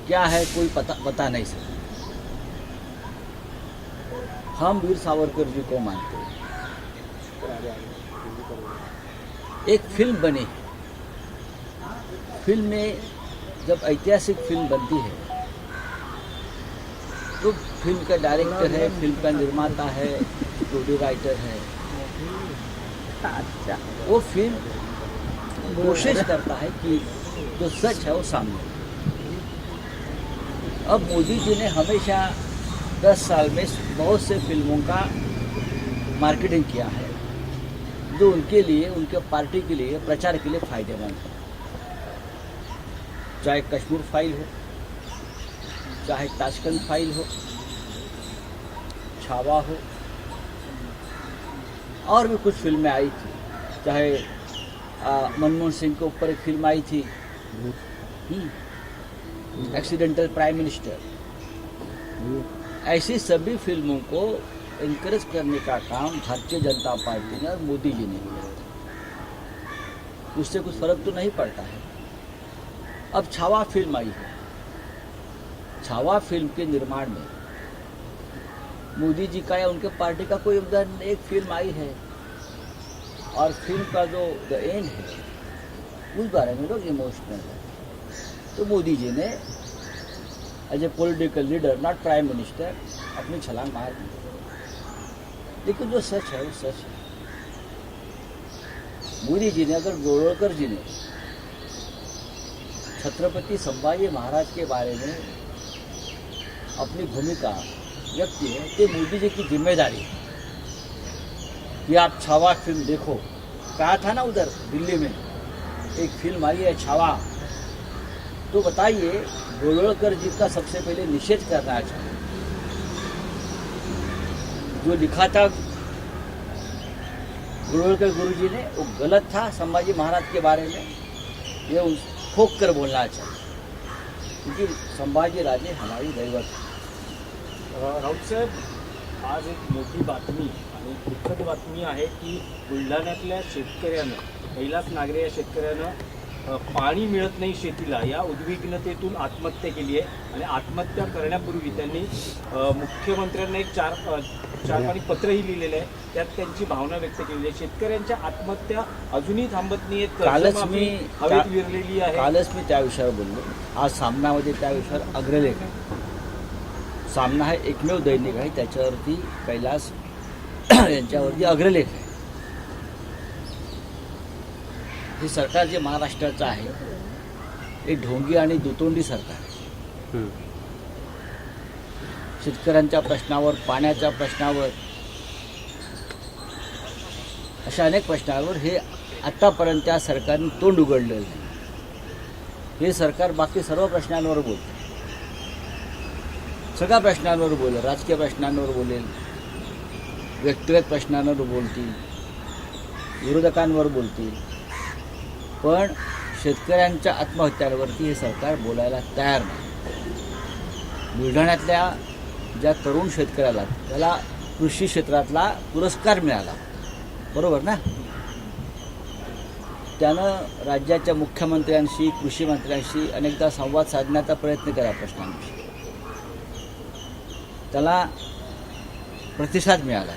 क्या है कोई बता नहीं सकता। हम वीर सावरकर जी को मानते हैं। एक फिल्म बनी, फिल्म में जब ऐतिहासिक फिल्म बनती है तो फिल्म का डायरेक्टर है, फिल्म का निर्माता है, स्टोरी राइटर है, अच्छा वो फिल्म कोशिश करता है कि जो सच है वो सामने। अब मोदी जी ने हमेशा 10 साल में बहुत से फिल्मों का मार्केटिंग किया है जो उनके लिए, उनके पार्टी के लिए, प्रचार के लिए फायदेमंद है। चाहे कश्मीर फाइल हो, चाहे ताशकंद फाइल हो, छावा हो, और भी कुछ फिल्में आई थी, चाहे मनमोहन सिंह के ऊपर एक फिल्म आई थी एक्सीडेंटल प्राइम मिनिस्टर। ऐसी सभी फिल्मों को इनकरेज करने का काम भारतीय जनता पार्टी ने और मोदी जी ने किया। उससे कुछ फर्क तो नहीं पड़ता है। अब छावा फिल्म आई है, छावा फिल्म के निर्माण में मोदी जी का या उनके पार्टी का कोई योगदान नहीं। एक फिल्म आई है और फिल्म का जो द एंड है उस बारे में लोग इमोशनल है। तो मोदी जी ने as a political leader, not prime minister, अपनी छलांग मार दी। लेकिन जो सच है वो सच है। मोदी जी ने, अगर गोरवलकर जी ने छत्रपति संभाजी महाराज के बारे में अपनी भूमिका व्यक्त की है तो मोदी जी की जिम्मेदारी है कि आप छावा फिल्म देखो। कहा था ना उधर दिल्ली में एक फिल्म आई है छावा, तो बताइए गोरवलकर जी का सबसे पहले निषेध करना चाहिए। जो लिखा था गोरवलकर गुरु जी ने वो गलत था संभाजी महाराज के बारे में, ये ठोक कर बोलना चाहिए, क्योंकि संभाजी राजे हमारी दैवत है। राऊत साहेब, आज एक मोठी बातमी आणि दुःखद बातमी आहे की बुलढाण्यातल्या शेतकऱ्यानं, कैलास नागरे या शेतकऱ्यानं पाणी मिळत नाही शेतीला या उद्विग्नतेतून आत्महत्या केली आहे आणि आत्महत्या करण्यापूर्वी त्यांनी मुख्यमंत्र्यांना एक चार पानी पत्रही लिहिलेलं आहे। त्यात त्यांची भावना व्यक्त केली आहे। शेतकऱ्यांच्या आत्महत्या अजूनही थांबत नाहीत, कालच मी हवेत विरलेली आहे। कालच मी त्या विषयावर बोललो। आज सामनामध्ये त्या विषयावर अग्रलेख आहे। सामना हे एकमेव दैनिक आहे, त्याच्यावरती कैलास यांच्यावरती अग्रलेख आहे। हे सरकार जे महाराष्ट्राचं आहे हे ढोंगी आणि दुतोंडी सरकार आहे। शेतकऱ्यांच्या प्रश्नावर, पाण्याच्या प्रश्नावर, अशा अनेक प्रश्नांवर हे आतापर्यंत त्या सरकारने तोंड उघडलेलं नाही। हे सरकार बाकी सर्व प्रश्नांवर बोलते, सगळ्या प्रश्नांवर बोलेल, राजकीय प्रश्नांवर बोलेल, व्यक्तिगत प्रश्नांवर बोलतील, विरोधकांवर बोलतील, पण शेतकऱ्यांच्या आत्महत्यांवरती हे सरकार बोलायला तयार नाही। बुलढाण्यातल्या ज्या तरुण शेतकऱ्याला, त्याला कृषी क्षेत्रातला पुरस्कार मिळाला, बरोबर ना, त्यानं राज्याच्या मुख्यमंत्र्यांशी, कृषी मंत्र्यांशी अनेकदा संवाद साधण्याचा प्रयत्न केला प्रश्नांविषयी, त्याला प्रतिसाद मिळाला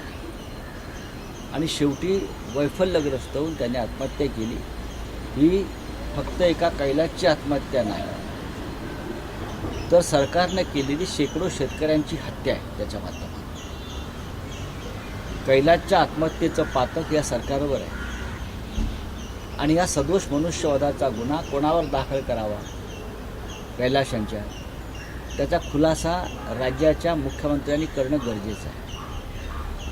आणि शेवटी वैफल्यग्रस्त होऊन त्याने आत्महत्या केली। ही फक्त एका कैलासची आत्महत्या नाही, तर सरकारने केलेली शेकडो शेतकऱ्यांची हत्या आहे त्याच्या माध्यमातून। कैलासच्या आत्महत्येचं पातक या सरकारवर आहे आणि या सदोष मनुष्यवधाचा गुन्हा कोणावर दाखल करावा, कैलास यांच्या, त्याचा खुलासा राज्याच्या मुख्यमंत्र्यांनी करणं गरजेचं आहे।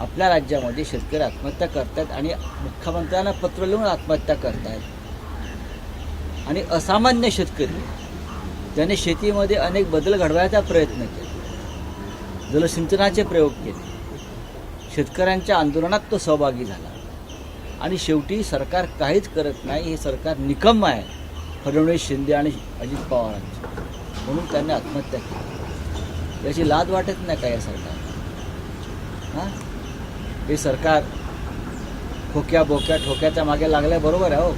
आपल्या राज्यामध्ये शेतकरी आत्महत्या करतात आणि मुख्यमंत्र्यांना पत्र लिहून आत्महत्या करतात आणि असामान्य शेतकरी त्याने शेतीमध्ये अनेक बदल घडवायचा प्रयत्न केला, जलसिंचनाचे प्रयोग केले, शेतकऱ्यांच्या आंदोलनात तो सहभागी झाला आणि शेवटी सरकार काहीच करत नाही। हे सरकार निकम्म आहे फडणवीस, शिंदे आणि अजित पवारांचे, म्हणून त्यांनी आत्महत्या केली। याची लाज वाटत नाही का या सरकारला? हां, हे सरकार खोक्या बोक्या ठोक्याच्या मागे लागल्या, बरोबर आहे हो,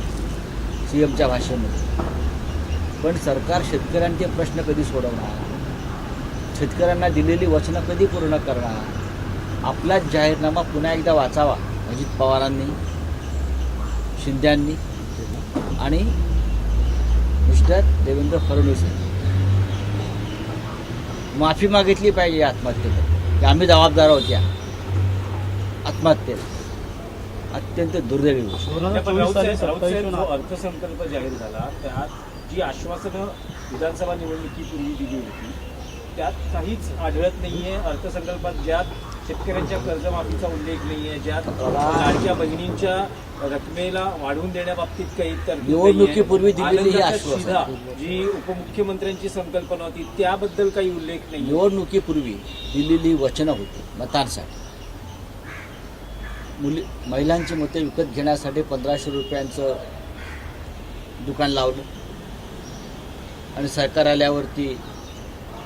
CMच्या भाषेमध्ये। पण सरकार शेतकऱ्यांचे प्रश्न कधी सोडवणार, शेतकऱ्यांना दिलेली वचनं कधी पूर्ण करणार? आपलाच जाहीरनामा पुन्हा एकदा वाचावा अजित पवारांनी, शिंद्यांनी आणि मिस्टर देवेंद्र फडणवीस यांनी माफी मागितली पाहिजे या आत्महत्येवर की आम्ही जबाबदार आहोत या आत्महत्येला. अत्यंत दुर्दैवी गोष्ट. पण राऊत साहेब, जो अर्थसंकल्प जाहीर झाला त्यात जी आश्वासनं विधानसभा निवडणुकीपूर्वी दिली होती त्यात काहीच आढळत नाहीये. अर्थसंकल्पात ज्यात शेतकऱ्यांच्या कर्जमाफीचा उल्लेख नाहीये, ज्यात लाडक्या बहिणींच्या रकमेला वाढवून देण्याबाबतीत काही तरतूद नाहीये. निवडणुकीपूर्वी दिलेली ही आनंदाच्या शिधा, आश्वासन, जी उपमुख्यमंत्र्यांची संकल्पना होती त्याबद्दल काही उल्लेख नाही. निवडणुकीपूर्वी दिलेली वचनं होती मतांसाठी. महिलांची मते विकत घेण्यासाठी 1500 रुपयांचं दुकान लावलं आणि सरकार आल्यावरती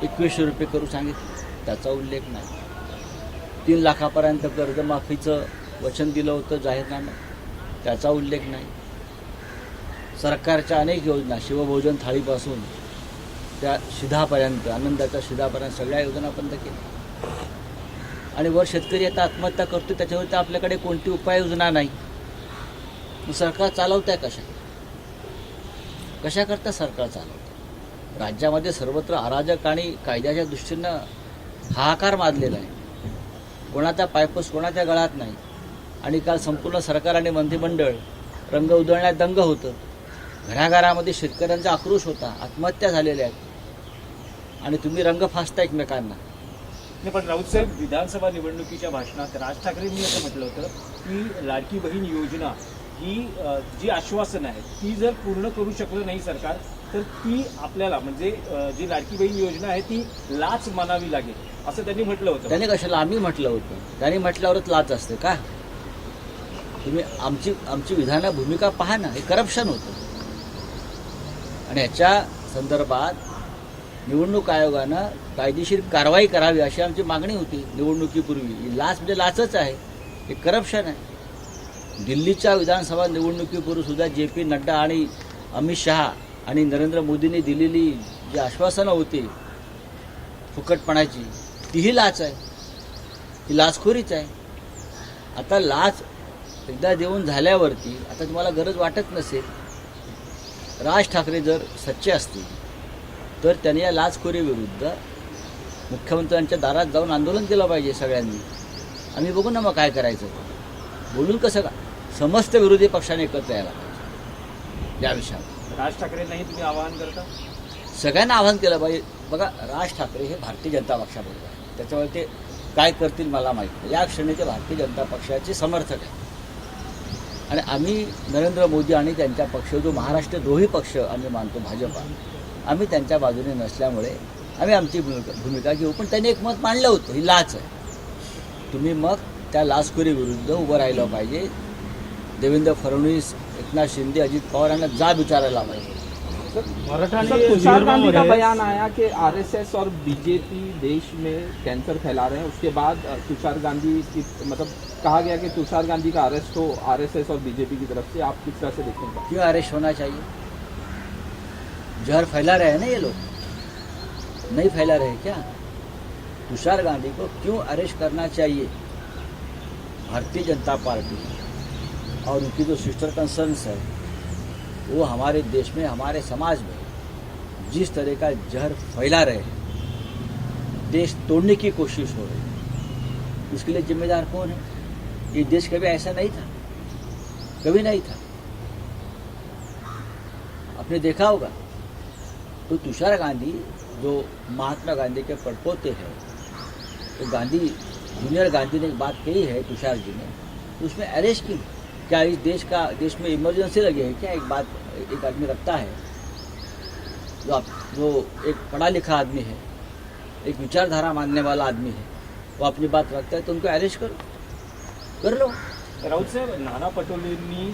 2100 रुपये करू सांगितलं, त्याचा उल्लेख नाही. 3 लाखापर्यंत कर्जमाफीचं वचन दिलं होतं जाहीरनाम्यात, त्याचा उल्लेख नाही. सरकारच्या अनेक योजना, शिवभोजन थाळीपासून त्या शिधापर्यंत, आनंदाच्या शिधापर्यंत सगळ्या योजना बंद केल्या. आणि वर शेतकरी आता आत्महत्या करतो, त्याच्यावरती आपल्याकडे कोणती उपाययोजना नाही. मग सरकार चालवत आहे कशाकरता सरकार चालवतं? राज्यामध्ये सर्वत्र अराजक आणि कायद्याच्या दृष्टीनं हाहाकार माजलेला आहे. कोणाचा पायपस कोणाच्या गळात नाही. आणि काल संपूर्ण सरकार आणि मंत्रिमंडळ रंग उधळण्यात दंग होतं. घराघरामध्ये शेतकऱ्यांचा आक्रोश होता, आत्महत्या झालेल्या आहेत आणि तुम्ही रंग फासता एकमेकांना. नाही, पण राऊत साहेब, विधानसभा निवडणुकीच्या भाषणात राज ठाकरेंनी असं म्हटलं होतं की लाडकी बहीण योजना ही जी आश्वासनं आहेत ती जर पूर्ण करू शकलं नाही सरकार तर ती आपल्याला म्हणजे जी लाडकी बहीण योजना आहे ती लाच मानावी लागेल असं त्यांनी म्हटलं होतं. त्याने कशाला? आम्ही म्हटलं होतं. त्यांनी म्हटल्यावरच लाच असते का? तुम्ही आमची विधान भूमिका पहा ना. हे करप्शन होतं आणि ह्याच्या संदर्भात निवडणूक आयोगानं कायदेशीर कारवाई करावी अशी आमची मागणी होती निवडणुकीपूर्वी. ही लाच म्हणजे लाचच आहे, हे करप्शन आहे. दिल्लीच्या विधानसभा निवडणुकीपूर्वी सुद्धा JP नड्डा आणि अमित शहा आणि नरेंद्र मोदींनी दिलेली जी आश्वासनं होती फुकटपणाची, तीही लाच आहे, ही लाचखोरीच आहे. आता लाच एकदा देऊन झाल्यावरती आता तुम्हाला गरज वाटत नसेल, राज ठाकरे जर सच्चे असतील तर त्यांनी या लाचखोरीविरुद्ध मुख्यमंत्र्यांच्या दारात जाऊन आंदोलन केलं पाहिजे सगळ्यांनी. आम्ही बघू ना मग काय करायचं. बोलून कसं का? समस्त विरोधी पक्षाने एकत्र यायला पाहिजे या विषयावर. राज ठाकरेंनाही तुम्ही आवाहन करता? सगळ्यांना आवाहन केलं पाहिजे. बघा, राज ठाकरे हे भारतीय जनता पक्षाबरोबर आहे, त्याच्यामुळे ते काय करतील मला माहीत नाही. या क्षणी ते भारतीय जनता पक्षाचे समर्थक आहे आणि आम्ही नरेंद्र मोदी आणि त्यांच्या पक्ष जो महाराष्ट्रद्रोही पक्ष आम्ही मानतो भाजपा, आम्ही त्यांच्या बाजूने नसल्यामुळे आम्ही आमची भूमिका घेऊ. पण त्यांनी एक मत मांडलं होतं, ही लाच आहे. तुम्ही मग त्या लाचखोरीविरुद्ध उभं राहिलं पाहिजे. देवेंद्र फडणवीस, एकनाथ शिंदे, अजित पवार यांना जाब विचारायला पाहिजे. सर, तुषार गांधी का बयान आया कि आरएसएस और बीजेपी देश में कैंसर फैला रहे हैं. उसके बाद तुषार गांधी की मतलब कहा गया कि तुषार गांधी का अरेस्ट हो आरएसएस और बीजेपी की तरफ से. आप किस तरह से देखेंगे? क्यों अरेस्ट होना चाहिए? जहर फैला रहे हैं ना ये लोग, नहीं फैला रहे क्या? तुषार गांधी को क्यों अरेस्ट करना चाहिए? भारतीय जनता पार्टी और उनकी जो सिस्टर कंसर्न्स है वो हमारे देश में, हमारे समाज में जिस तरह का जहर फैला रहे हैं, देश तोड़ने की कोशिश हो रही है, इसके लिए जिम्मेदार कौन है? ये देश कभी ऐसा नहीं था, कभी नहीं था. आपने देखा होगा तो तुषार गांधी जो महात्मा गांधी के पड़पोते हैं, तो गांधी जूनियर गांधी ने एक बात कही है तुषार जी ने, तो उसमें अरेस्ट की. क्या इस देश में इमरजेंसी लगी है क्या? एक आदमी रखता है जो एक पढ़ा लिखा आदमी है, एक विचारधारा मानने वाला आदमी है, वो अपनी बात रखता है तो उनको अरेस्ट कर लो. राऊत साहेब, नाना पटोलेंनी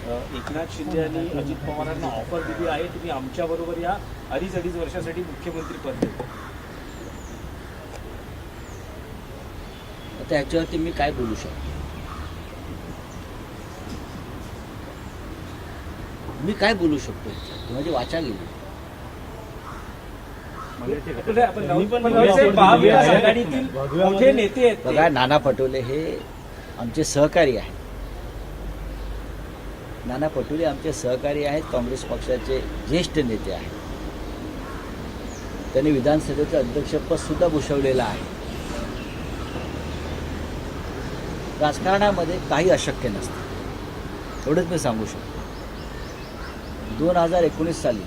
एकनाथ शिंदे आणि अजित पवारांना ऑफर दिली आहे, तुम्ही आमच्याबरोबर या 2.5 वर्षासाठी मुख्यमंत्री पद देतो. आता ह्याच्यावरती मी काय बोलू शकतो? मी काय बोलू शकतो? माझी वाचा गेली. पण राऊतसाहेब, महाविकास आघाडीतील मोठे नेते आहेत ते. बघा, नाना पटोले हे आमचे सहकारी आहेत. नाना पटोले आमचे सहकारी आहेत, काँग्रेस पक्षाचे ज्येष्ठ नेते आहेत. त्यांनी विधानसभेचं अध्यक्षपद सुद्धा भूषवलेलं आहे. राजकारणामध्ये काही अशक्य नसतं, एवढंच मी सांगू शकतो. 2019 साली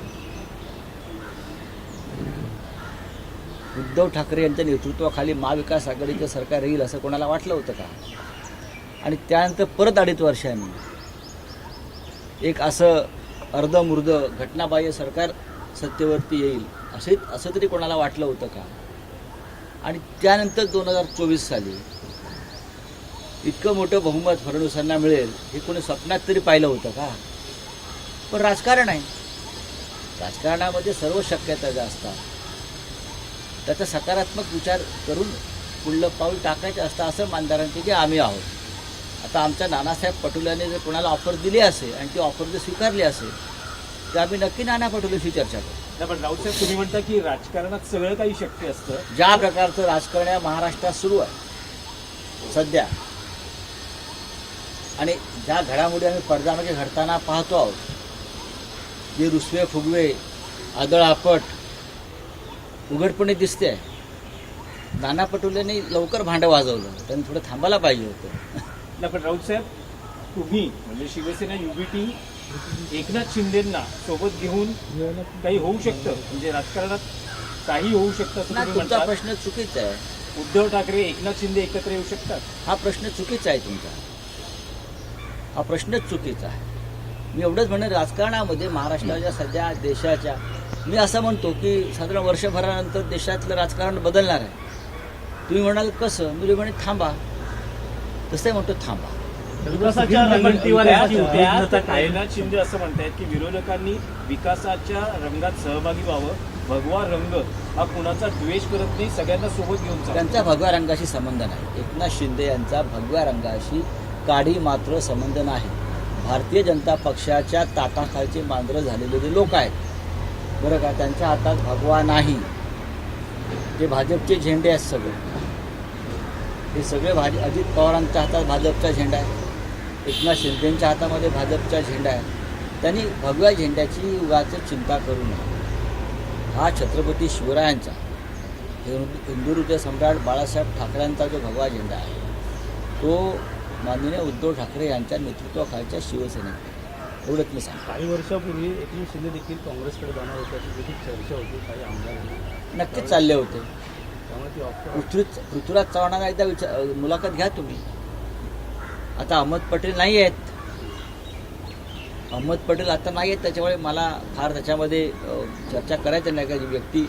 उद्धव ठाकरे यांच्या नेतृत्वाखाली महाविकास आघाडीचं सरकार येईल असं कोणाला वाटलं होतं का? आणि त्यानंतर परत 2.5 वर्षांनी एक असं अर्धमुर्ध घटनाबाह्य सरकार सत्तेवरती येईल असं तरी कोणाला वाटलं होतं का? आणि त्यानंतर 2024 साली इतकं मोठं बहुमत फडणवीसांना मिळेल हे कोणी स्वप्नात तरी पाहिलं होतं का? पण राजकारण आहे, राजकारणामध्ये सर्व शक्यता ज्या असतात त्याचा सकारात्मक विचार करून पुढलं पाऊल टाकायचं असतं, असं मानदारांचे जे आम्ही आहोत. आता आमच्या नानासाहेब पटोलेने जर कोणाला ऑफर दिली असेल आणि ती ऑफर जर स्वीकारली असेल तर आम्ही नक्की नाना पटोलेशी चर्चा करू. पण राऊतसाहेब, तुम्ही म्हणता की राजकारणात सगळं काही शक्य असतं. ज्या प्रकारचं राजकारण या महाराष्ट्रात सुरू आहे सध्या आणि ज्या घडामोडी आम्ही पडद्यामागे घडताना पाहतो आहोत, जे रुसवे फुगवे आदळआपट उघडपणे दिसते आहे, नाना पटोलेंनी लवकर भांडं वाजवलं, त्यांनी थोडं थांबायला पाहिजे होतं. नाही, पण राऊतसाहेब, तुम्ही म्हणजे शिवसेना युबीटी एकनाथ शिंदेंना सोबत घेऊन काही होऊ शकतं, म्हणजे राजकारणात काही होऊ शकतं असं ना, तुम्ही तुमचा म्हणता. प्रश्न चुकीचा आहे. उद्धव ठाकरे एकनाथ शिंदे एकत्र येऊ शकतात. हा प्रश्न चुकीचा आहे तुमचा, हा प्रश्नच चुकीचा आहे. मी एवढंच म्हणेन, राजकारणामध्ये महाराष्ट्राच्या सध्या देशाच्या, मी असं म्हणतो की साधारण वर्षभरानंतर देशातलं राजकारण बदलणार आहे. तुम्ही म्हणाल कसं, मी म्हणे थांबा, तसंही म्हणतो थांबा. विकासाच्या रंगीवर एकनाथ शिंदे असं म्हणतायत की विरोधकांनी विकासाच्या रंगात सहभागी व्हावं. भगवा रंग हा कुणाचा द्वेष करत नाही, सगळ्यांना सोबत घेऊन चालतो. त्यांचा भगव्या रंगाशी संबंध नाही. एकनाथ शिंदे यांचा भगव्या रंगाशी काडी मात्र संबंध नाही. भारतीय जनता पक्षाच्या ताटाखालचे मांजरं झालेले जे लोक आहेत बरं का, त्यांच्या हातात भगवा नाही. ते भाजपचे झेंडे आहेत सगळे, हे सगळे अजित पवारांच्या हातात भाजपचा झेंडा आहे, एकनाथ शिंदेंच्या हातामध्ये भाजपचा झेंडा आहे. त्यांनी भगव्या झेंड्याची उगाच चिंता करू नये. हा छत्रपती शिवरायांचा, हिंदू हृदय सम्राट बाळासाहेब ठाकरेंचा जो भगवा झेंडा आहे तो माननीय उद्धव ठाकरे यांच्या नेतृत्वाखालच्या शिवसेनेत, एवढंच मी सांगतो. काही वर्षापूर्वी एकनाथ शिंदे देखील काँग्रेसकडे जाणार होत्याची देखील चर्चा होती, काही आमदारांनी नक्कीच चालले होते. त्यामुळे ती ऑफर पृथ्वीराज चव्हाणांना एकदा मुलाखत घ्या तुम्ही. आता अहमद पटेल नाही आहेत, अहमद पटेल आता नाही आहेत, त्याच्यामुळे मला फार त्याच्यामध्ये चर्चा करायचं नाही. का जी व्यक्ती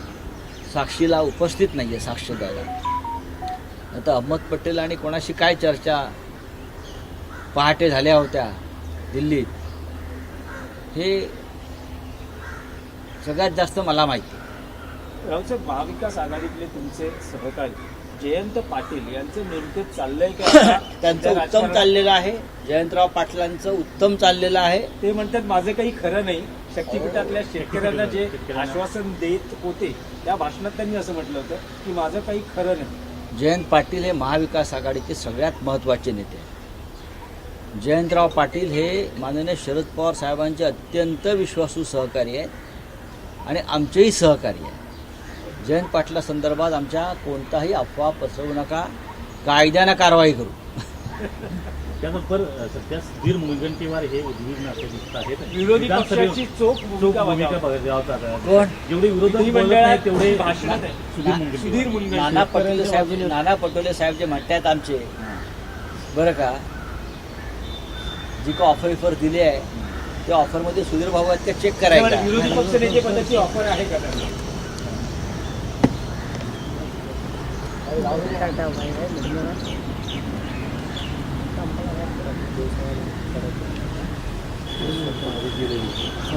साक्षीला उपस्थित नाही आहे साक्ष द्यायला. आता अहमद पटेल आणि कोणाशी काय चर्चा पहाटे झाल्या होत्या दिल्लीत, हे सगळ्यात जास्त मला माहिती. राऊतसाहेब, महाविकास आघाडीतले तुमचे सहकारी जयंत पाटील यांचं नेमकं चाललंय का? त्यांचं उत्तम चाललेलं आहे. जयंतराव पाटलांचं उत्तम चाललेलं आहे. ते म्हणतात माझं काही खरं नाही. शक्तीपीठातल्या शेतकऱ्यांना जे आश्वासन देत होते त्या भाषणात त्यांनी असं म्हटलं होतं की माझं काही खरं नाही. जयंत पाटील हे महाविकास आघाडीचे सगळ्यात महत्त्वाचे नेते आहेत. जयंतराव पाटील हे माननीय शरद पवार साहेबांचे अत्यंत विश्वासू सहकारी आहेत आणि आमचेही सहकारी आहेत. जयंत पाटला संदर्भात आमच्या कोणताही अफवा पसरवू नका, कायद्यानं कारवाई करू. त्यानंतर सध्या सुधीर मुनगंटीवार हे उद्विग्न असे दिसत आहेत. विरोधी पक्षाची चोख भूमिका बजावतात. बजावतात. जेवढे विरोधक बोलत नाही तेवढे भाषणात आहे. सुधीर मुनगंटीवार. नाना पटोले साहेब जे म्हणतात आमचे बरं का, जी का ऑफर दिली आहे त्या ऑफरमध्ये सुधीर भाऊ आहेत त्या चेक करायला. विरोधी पक्षनेते पदाची ऑफर आहे का त्यांना?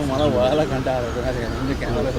मला वळायला कंटाळा आला होता. कॅमेरा